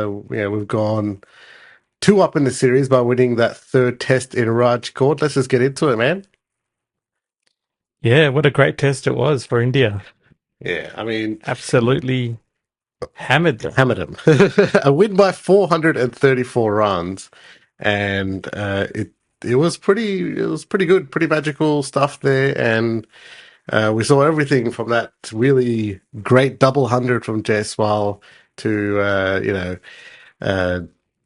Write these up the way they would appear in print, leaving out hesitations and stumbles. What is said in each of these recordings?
We've gone two up in the series by winning that third test in Rajkot. Let's just get into it, man. Yeah, what a great test it was for India. Yeah, I mean, Absolutely hammered them. hammered him. A win by 434 runs, and it was pretty good, pretty magical stuff there, and we saw everything from that really great double hundred from Jaiswal to uh,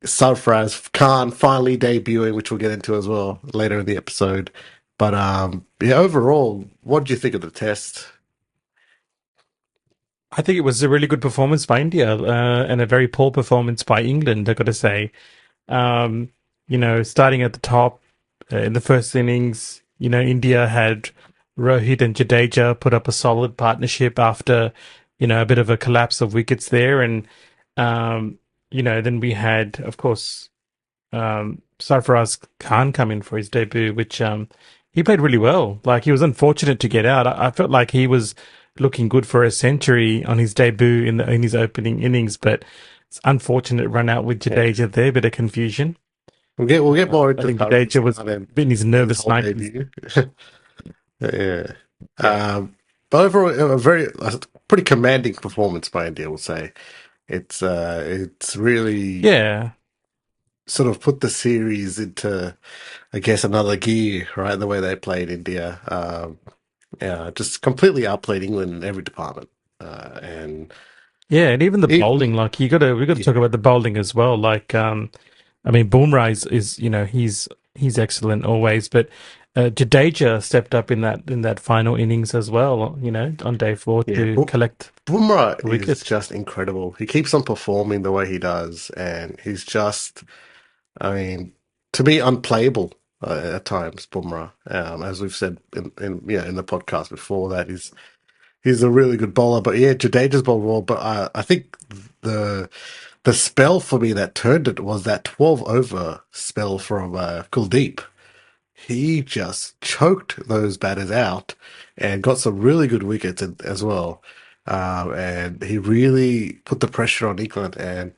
Sarfraz Khan finally debuting, which we'll get into as well later in the episode. But yeah, overall, what did you think of the test? I think it was a really good performance by India and a very poor performance by England, I've got to say. Um, starting at the top in the first innings, India had Rohit and Jadeja put up a solid partnership after, a bit of a collapse of wickets there. And, then we had, of course, Sarfaraz Khan come in for his debut, which he played really well. Like he was unfortunate to get out. I felt like he was looking good for a century on his debut in his opening innings, but it's unfortunate run out with Yeah, Jadeja there. Bit of confusion. we'll get more I into think Sarfraz Jadeja was Khan and in his his nervous whole 90s. debut. Yeah, Yeah, but overall, a pretty commanding performance by India. We'll say it's really yeah. sort of put the series into, I guess, another gear, right? The way they played India. Yeah, just completely outplayed England in every department. And Yeah, and even the it, bowling, like we got to talk yeah, about the bowling as well. Like, I mean, Bumrah is he's excellent always, but Jadeja stepped up in that final innings as well. On day four yeah, to collect Bumrah the is wicket. just incredible. He keeps on performing the way he does, and he's just, I mean, to me, unplayable at times. Bumrah, as we've said in the podcast before, that he's a really good bowler. But yeah, Jadeja's bowled well. But I think the the spell for me that turned it was that 12 over spell from Kuldeep. He just choked those batters out and got some really good wickets as well. And he really put the pressure on England. And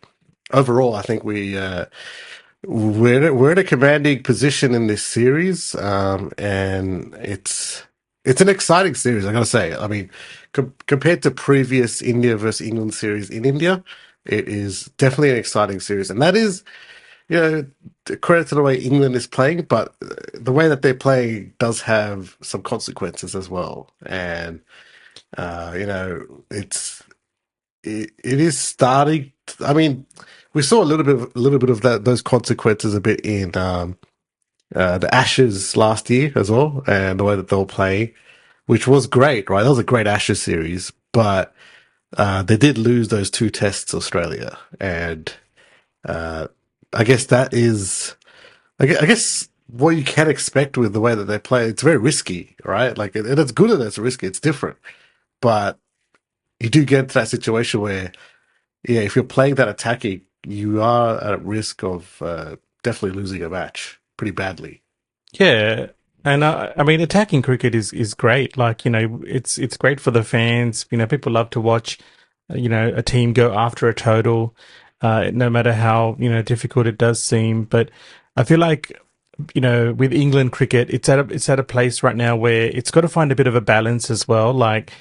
overall, I think we're in a commanding position in this series, and it's an exciting series. I gotta say. I mean, compared to previous India versus England series in India, it is definitely an exciting series, and that is, credit to the way England is playing, but the way that they're playing does have some consequences as well. And it is starting. I mean, we saw a little bit of those consequences a bit in the Ashes last year as well, and the way that they were playing, which was great, right? That was a great Ashes series, but they did lose those two tests, Australia, and uh, I guess that is, I guess what you can expect with the way that they play. It's very risky, right? Like, and it's good that it's risky. It's different, but you do get into that situation where, yeah, if you're playing that attacking, you are at risk of definitely losing a match pretty badly. Yeah, and I mean, attacking cricket is great. Like it's great for the fans. People love to watch. A team go after a total, no matter how difficult it does seem. But I feel like with England cricket, it's at a place right now where it's got to find a bit of a balance as well. Like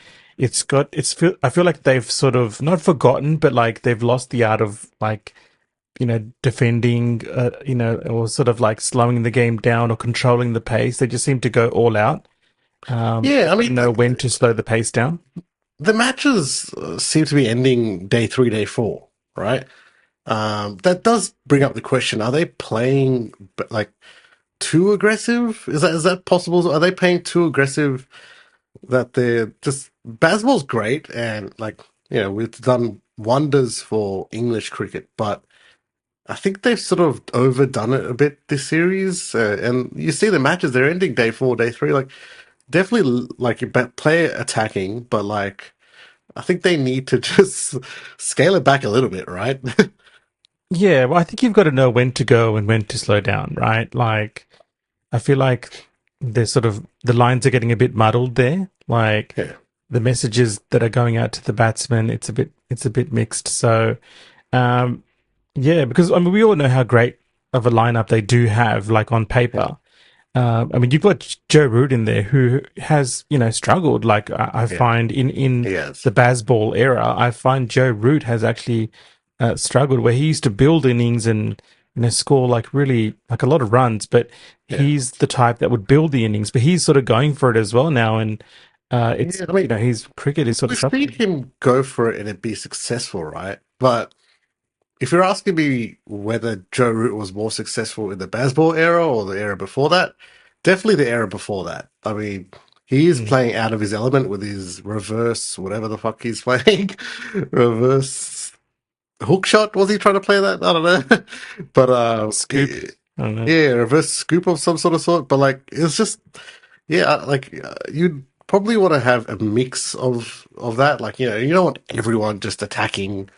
I feel like they've sort of not forgotten, but like they've lost the art of like defending, or sort of like slowing the game down or controlling the pace. They just seem to go all out. Yeah, They've I got to mean, know when to slow the pace down. the matches seem to be ending day three, day four, right? That does bring up the question: are they playing like too aggressive? Is that possible? Are they playing too aggressive that they're just baseball's great and, like, we've done wonders for English cricket, but I think they've sort of overdone it a bit this series. And you see the matches; they're ending day four, day three. Like, definitely, like, you play attacking, but like, I think they need to just scale it back a little bit, right? Yeah, well, I think you've got to know when to go and when to slow down, right? Like, I feel like there's sort of the lines are getting a bit muddled there. Like Yeah. the messages that are going out to the batsmen, it's a bit mixed. So, um, Yeah, because I mean, we all know how great of a lineup they do have, like on Yeah, paper. I mean, you've got Joe Root in there who has, struggled. Like I yeah, find in he has. the Bazball era, I find Joe Root has actually struggled where he used to build innings and score like really like a lot of runs, but Yeah, he's the type that would build the innings. But he's sort of going for it as well now, and it's yeah. I mean, his cricket is sort of we've seen suffering. him go for it and it be successful, right? But if you're asking me whether Joe Root was more successful in the baseball era or the era before that, definitely the era before that. I mean, he is Mm. playing out of his element with his reverse, whatever the fuck he's playing, reverse hook shot. Was he trying to play that? I don't know. But Scoop. I don't know. yeah, reverse scoop of some sort of sort. But like, it's just yeah, you'd probably want to have a mix of that. Like, you don't want everyone just attacking.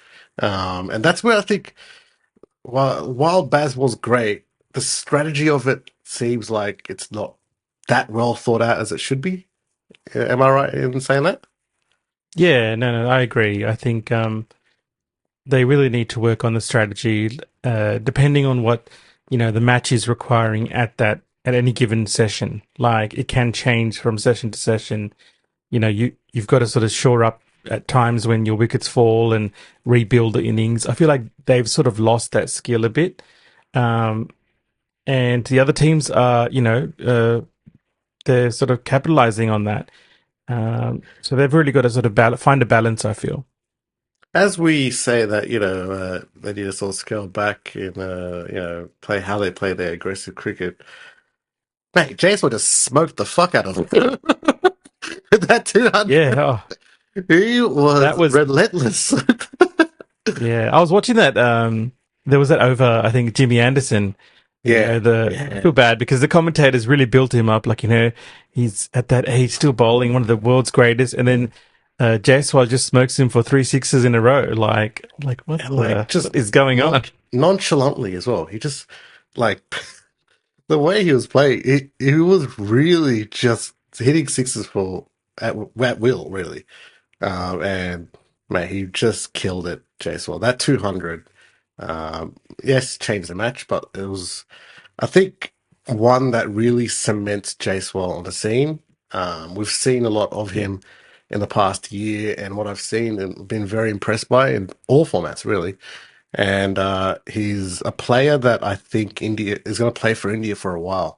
And that's where I think while Baz was great, the strategy of it seems like it's not that well thought out as it should be. Am I right in saying that? Yeah, no, I agree. I think they really need to work on the strategy, depending on what the match is requiring at any given session. Like it can change from session to session. You've got to sort of shore up at times when your wickets fall and rebuild the innings. I feel like they've sort of lost that skill a bit, um, and the other teams are they're sort of capitalizing on that. So they've really got to sort of find a balance. I feel. As we say that, they need to sort of scale back and, play how they play their aggressive cricket. Mate, James would just smoked the fuck out of him. With that 200. Yeah, He that was was relentless. Yeah, I was watching that. There was that over. I think Jimmy Anderson. Yeah, I yeah. feel bad because the commentators really built him up. Like he's at that age still bowling, one of the world's greatest, and then Jaiswal just smokes him for three sixes in a row. Like And like what just is going on? nonchalantly as well. He just like the way he was playing, he was really just hitting sixes for at will, really. And man, he just killed it, Jaiswal. That 200, yes, changed the match, but it was, I think, one that really cements Jaiswal on the scene. We've seen a lot of him in the past year, and what I've seen and been very impressed by in all formats, really. And he's a player that I think India is going to play for India for a while.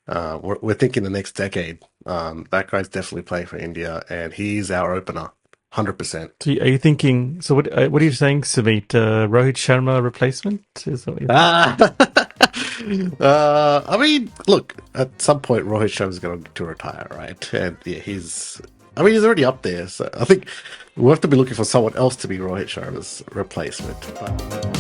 We're thinking the next decade. That guy's definitely playing for India, and he's our opener, 100%. So are you thinking? So what are you saying, Sumit? Rohit Sharma replacement? Is that what you're thinking? Ah, I mean, look, at some point, Rohit Sharma's going to retire, right? And yeah, I mean, he's already up there. So I think we'll have to be looking for someone else to be Rohit Sharma's replacement. But